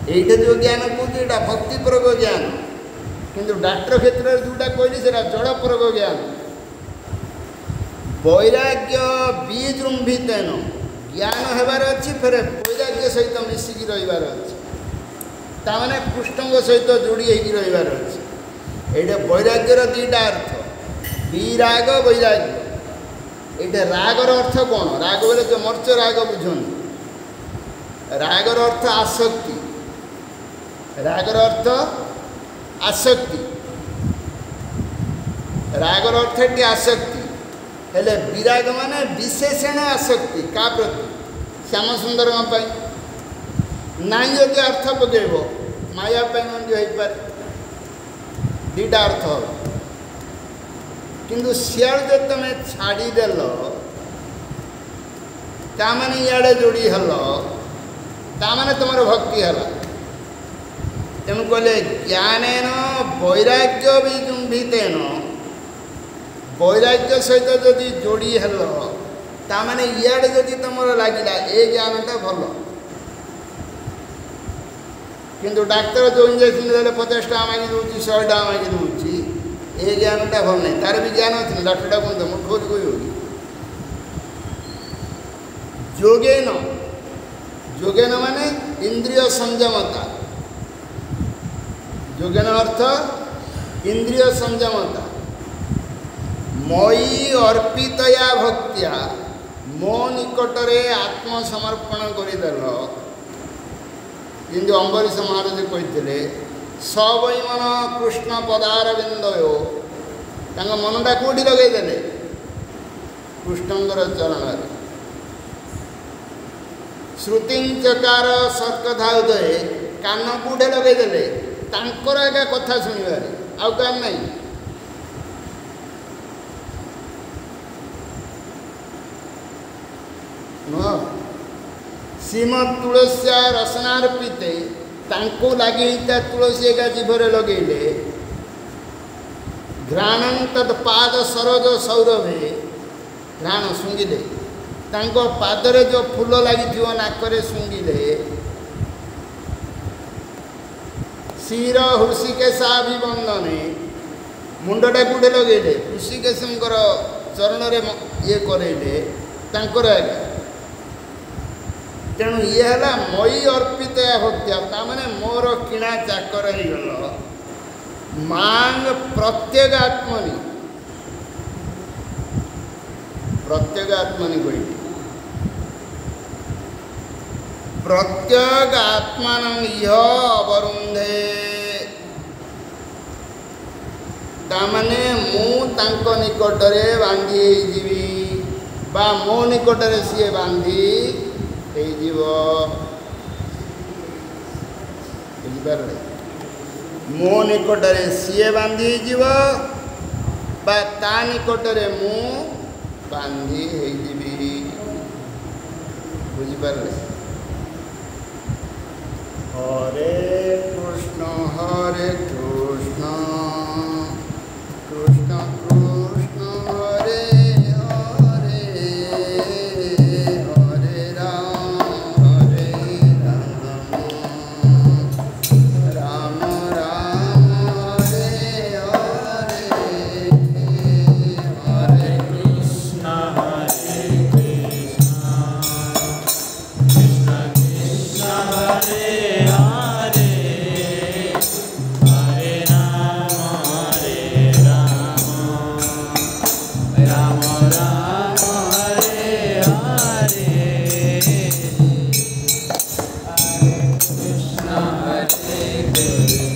ये जो ज्ञान कौन भक्ति प्रयोग ज्ञान किंतु डॉक्टर क्षेत्र में जोटा कहली से जड़ प्रयोग ज्ञान वैराग्य विजृंभितेन ज्ञान होबार अच्छी फिर वैराग्य सहित मिसिकी रहीबार अच्छी ताने कृष्ण सहित जोड़ी होगी रहीबार अच्छी ये वैराग्यर दुईटा अर्थ विराग वैराग्य ये रागर अर्थ कौन राग बोले जो मर्च राग बुझन रागर अर्थ आसक्ति रागर अर्थ आसक्ति रागर अर्थ टी आसक्ति हेले विराग माने विशेषण आसक्ति का प्रति श्याम सुंदर नाई जदि अर्थ पकेब माया मंडी हो पारे दुईटा अर्थ हो किंतु सियाल जो तुम छाड़देल ताने इे जोड़ी हल ताने तुम भक्ति है तेणु कहले ज्ञानेन वैराग्य विजुम्भितेन वैराग्य सहित जदि जोड़ी हल ताने इे जदि तुम लगे ए ज्ञानटा भल किंतु डाक्तर जो इंजेक्शन देते 50 टका मांगी दूसरी 100 टका मांगी दूसरी ए ज्ञानटा भल नहीं तार भी ज्ञान अच्छे डाक्टर कहते मुझे खोज कह जोगेन जोगेन माने इंद्रिय संयमता जोगेन अर्थ इंद्रिय संयमता मयि अर्पितया भक्तिया मो निकटरे आत्मसमर्पण करदेल जिंदु अम्बरीश महाराज कहते सवै मन कृष्ण पदारविंदयो मनटा कौटी लगेदेले कृष्णंकर चरण श्रुतिचकार सर्कधाउदय कान कूटे लगेदेले आगे कथा शुणवार आउ क्या नहीं नुह श्रीमद तुलसिया रसनार्पिते लगे तुलसी एका जीभर लगेले घ्राणं तत्पाद सरोज सौरभे घ्राण शुंगिले पादरे जो फूल लगी नाकरे शुंगिले क्षीर हृषिकेशाभिवंदने मुंडटा कूटे लगेले ऋषिकेशंकर चरण ये करेले आज्ञा तेणु ये है मयि अर्पित भक्तिया ताने मोर किणा चाकर गल मांग प्रत्यगात्मनि कही प्रत्यगात्मान इह अवरुंधे ताने मु तांको निकटरे बांधी जीवी बा मो निकटरे सी बांधी मो निकटरे सी बांधी जीव बा ता निकटरे मु बांधी बुझिपारे हरे कृष्ण कृष्ण कृष्ण हरे Hare